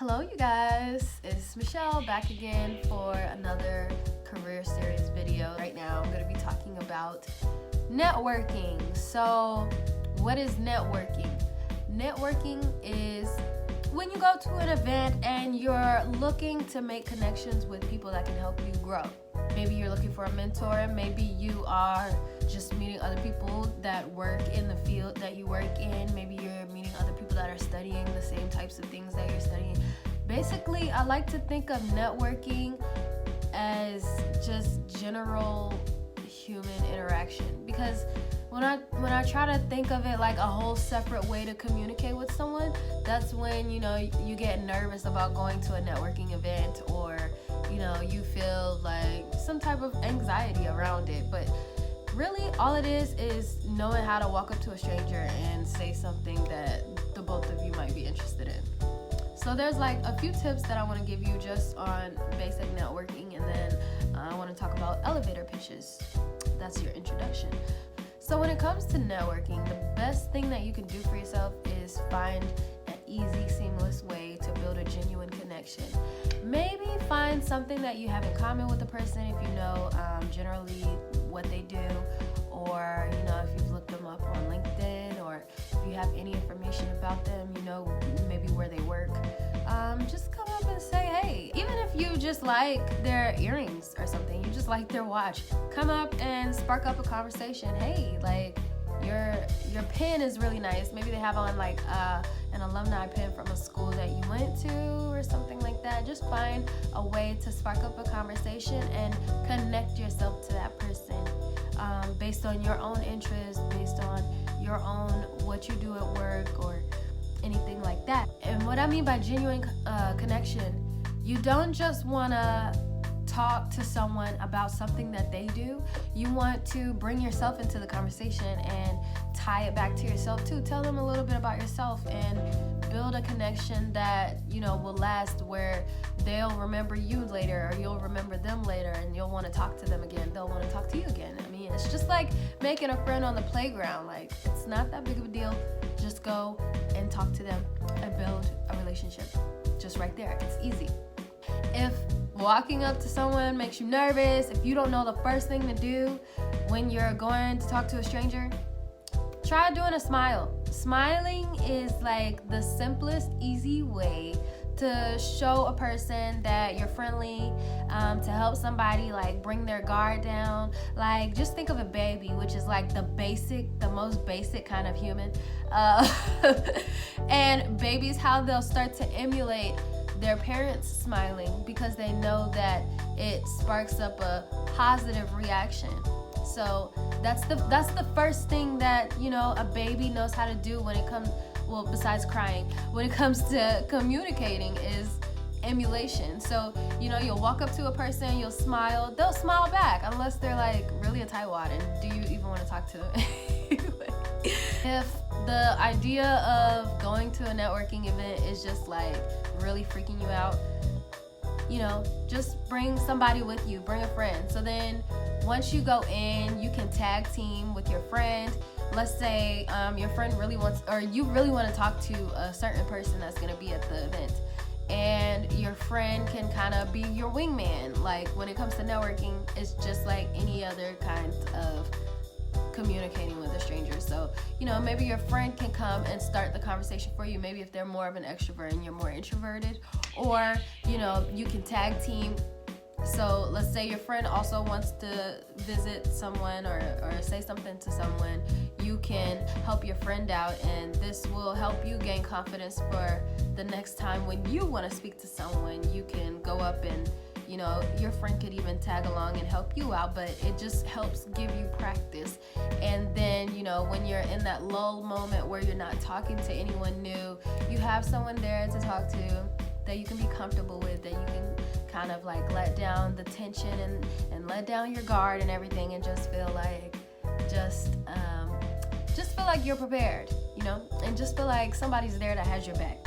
Hello, you guys. It's Michelle back again for another career series video. Right now, I'm going to be talking about networking. So, what is networking? Networking is when you go to an event and you're looking to make connections with people that can help you grow. Maybe you're looking for a mentor, maybe you are just meeting other people that work in the field that you work in. Maybe you're meeting other people that are studying the same types of things that you're studying. Basically, I like to think of networking as just general human interaction, because when I try to think of it like a whole separate way to communicate with someone, that's when you get nervous about going to a networking event, or you feel like some type of anxiety around it. But really, all it is knowing how to walk up to a stranger and say something that the both of you might be interested in. So there's like a few tips that I want to give you just on basic networking, and then I want to talk about elevator pitches. That's your introduction. So when it comes to networking, the best thing that you can do for yourself is find an easy, seamless way to build a genuine connection. Maybe find something that you have in common with the person, if you know generally what they do, or if you've looked them up on LinkedIn, or if you have any information about them, maybe where they work. Just come up and say, hey, even if you just like their earrings or something, you just like their watch, come up and spark up a conversation. Hey, like your pen is really nice. Maybe they have on like an alumni pen from a school that you went to or something like that. Just find a way to spark up a conversation and connect yourself to that person based on your own interests, based on your own what you do at work or anything like that. And what I mean by genuine connection, you don't just want to talk to someone about something that they do. You want to bring yourself into the conversation and tie it back to yourself too. Tell them a little bit about yourself and build a connection that will last, where they'll remember you later, or you'll remember them later, and you'll want to talk to them again. They'll want to talk to you again. I mean, it's just like making a friend on the playground. Like, it's not that big of a deal. Just go and talk to them and build a relationship. Just right there. It's easy. If walking up to someone makes you nervous, if you don't know the first thing to do when you're going to talk to a stranger, try doing a smile. Smiling is like the simplest, easy way to show a person that you're friendly, to help somebody like bring their guard down. Like, just think of a baby, which is like the most basic kind of human. And babies, how they'll start to emulate their parents smiling, because they know that it sparks up a positive reaction. So that's the first thing that a baby knows how to do when it comes, well, besides crying, when it comes to communicating, is emulation. So you'll walk up to a person, you'll smile, they'll smile back, unless they're like really a tightwad, and do you even want to talk to them? If the idea of going to a networking event is just like really freaking you out, just bring somebody with you, bring a friend. So then once you go in, you can tag team with your friend. Let's say your friend really wants, or you really want to talk to a certain person that's going to be at the event, and your friend can kind of be your wingman. Like, when it comes to networking, it's just like any other kind of communicating with a stranger. So maybe your friend can come and start the conversation for you, maybe if they're more of an extrovert and you're more introverted, or you can tag team. So let's say your friend also wants to visit someone or say something to someone. You can help your friend out, and this will help you gain confidence for the next time when you want to speak to someone. You can go up and your friend could even tag along and help you out, but it just helps give you practice. And then when you're in that lull moment where you're not talking to anyone new, you have someone there to talk to that you can be comfortable with, that you can kind of like let down the tension and let down your guard and everything, and just feel like feel like you're prepared, and just feel like somebody's there that has your back.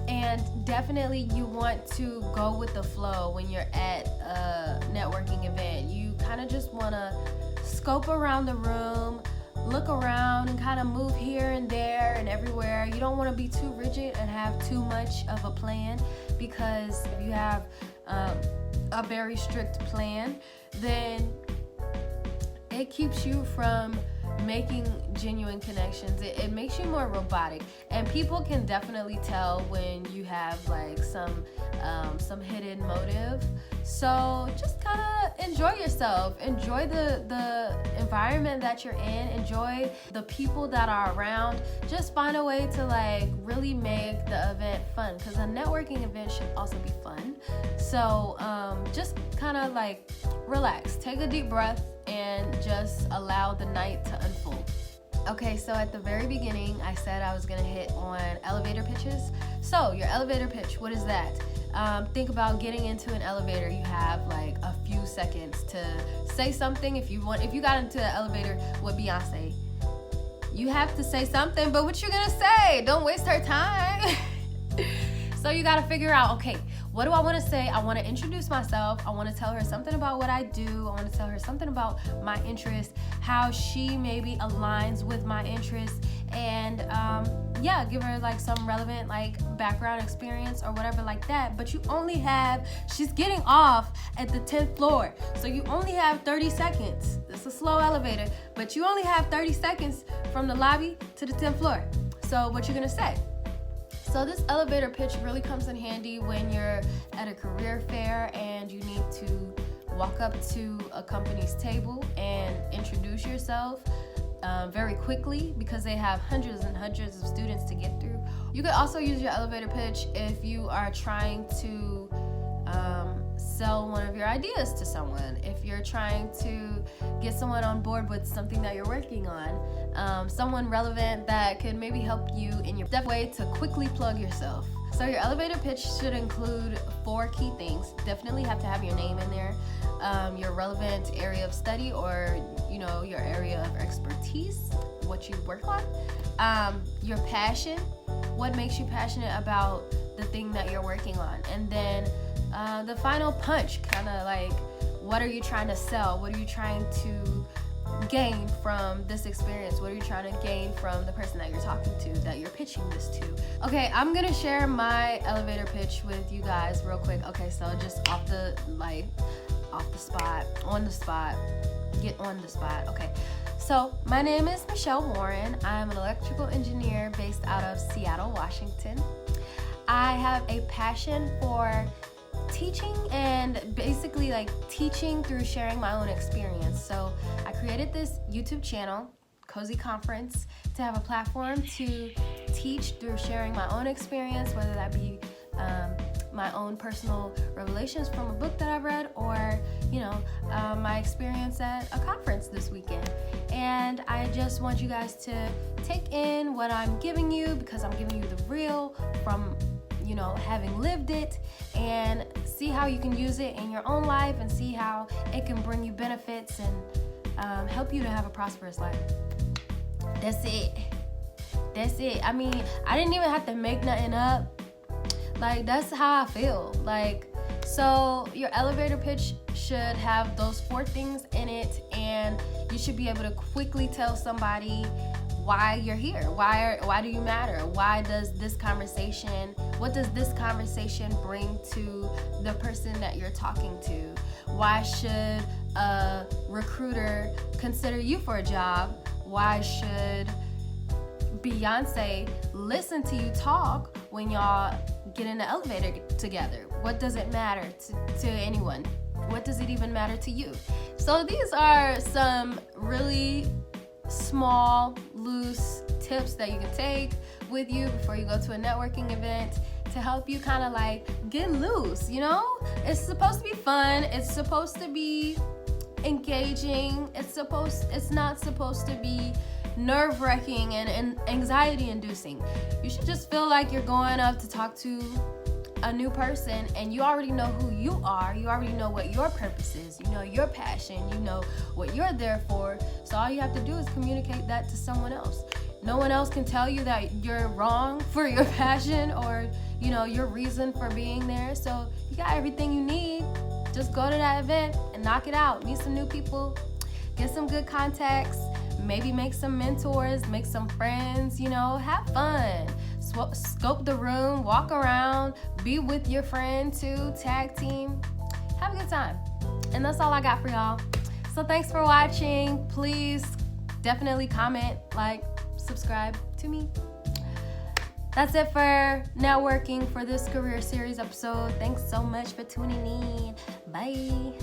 And definitely you want to go with the flow when you're at a networking event. You kind of just want to scope around the room, look around and kind of move here and there and everywhere. You don't want to be too rigid and have too much of a plan, because if you have a very strict plan, then it keeps you from making genuine connections. It makes you more robotic, and people can definitely tell when you have like some hidden motive. So just kind of enjoy yourself, enjoy the environment that you're in, enjoy the people that are around. Just find a way to like really make the event fun, because a networking event should also be fun. So just kind of like relax, take a deep breath, and just allow the night to unfold. Okay, so at the very beginning, I said I was gonna hit on elevator pitches. So your elevator pitch, what is that? Think about getting into an elevator. You have like a few seconds to say something. If you got into an elevator with Beyonce, you have to say something, but what you gonna say? Don't waste her time. So you gotta figure out, okay, what do I want to say? I want to introduce myself. I want to tell her something about what I do. I want to tell her something about my interests, how she maybe aligns with my interests, and yeah, give her like some relevant like background experience or whatever like that. But she's getting off at the 10th floor, so you only have 30 seconds. It's a slow elevator, but you only have 30 seconds from the lobby to the 10th floor. So what you gonna say? So this elevator pitch really comes in handy when you're at a career fair and you need to walk up to a company's table and introduce yourself very quickly, because they have hundreds and hundreds of students to get through. You could also use your elevator pitch if you are trying to sell one of your ideas to someone, if you're trying to get someone on board with something that you're working on, someone relevant that could maybe help you in your way to quickly plug yourself. So your elevator pitch should include 4 key things. Definitely have to have your name in there, your relevant area of study, or your area of expertise, what you work on, your passion, what makes you passionate about the thing that you're working on, and then the final punch, kind of like, what are you trying to sell? What are you trying to gain from this experience? What are you trying to gain from the person that you're talking to, that you're pitching this to? Okay, I'm gonna share my elevator pitch with you guys real quick. Okay, so just on the spot. Okay, so my name is Michelle Warren. I'm an electrical engineer based out of Seattle, Washington. I have a passion for teaching, and basically like teaching through sharing my own experience. So I created this YouTube channel, Cozy Conference, to have a platform to teach through sharing my own experience, whether that be my own personal revelations from a book that I've read, or my experience at a conference this weekend. And I just want you guys to take in what I'm giving you, because I'm giving you the real from having lived it, and see how you can use it in your own life, and see how it can bring you benefits and help you to have a prosperous life. That's it. I mean, I didn't even have to make nothing up. Like, that's how I feel. Like, so your elevator pitch should have those 4 things in it, and you should be able to quickly tell somebody why you're here. Why do you matter? What does this conversation bring to the person that you're talking to? Why should a recruiter consider you for a job? Why should Beyonce listen to you talk when y'all get in the elevator together? What does it matter to anyone? What does it even matter to you? So these are some really small, loose tips that you can take with you before you go to a networking event to help you kind of like get loose. It's supposed to be fun. It's supposed to be engaging. It's not supposed to be nerve-wracking and anxiety-inducing. You should just feel like you're going up to talk to a new person, and you already know who you are. You already know what your purpose is. You know your passion. You know what you're there for. So all you have to do is communicate that to someone else. No one else can tell you that you're wrong for your passion or your reason for being there. So you got everything you need. Just go to that event and knock it out. Meet some new people. Get some good contacts. maybe make some mentors, make some friends, have fun. Scope the room, walk around, be with your friend too, tag team, have a good time. And that's all I got for y'all. So thanks for watching. Please definitely comment, like, subscribe to me. That's it for networking for this career series episode. Thanks so much for tuning in. Bye.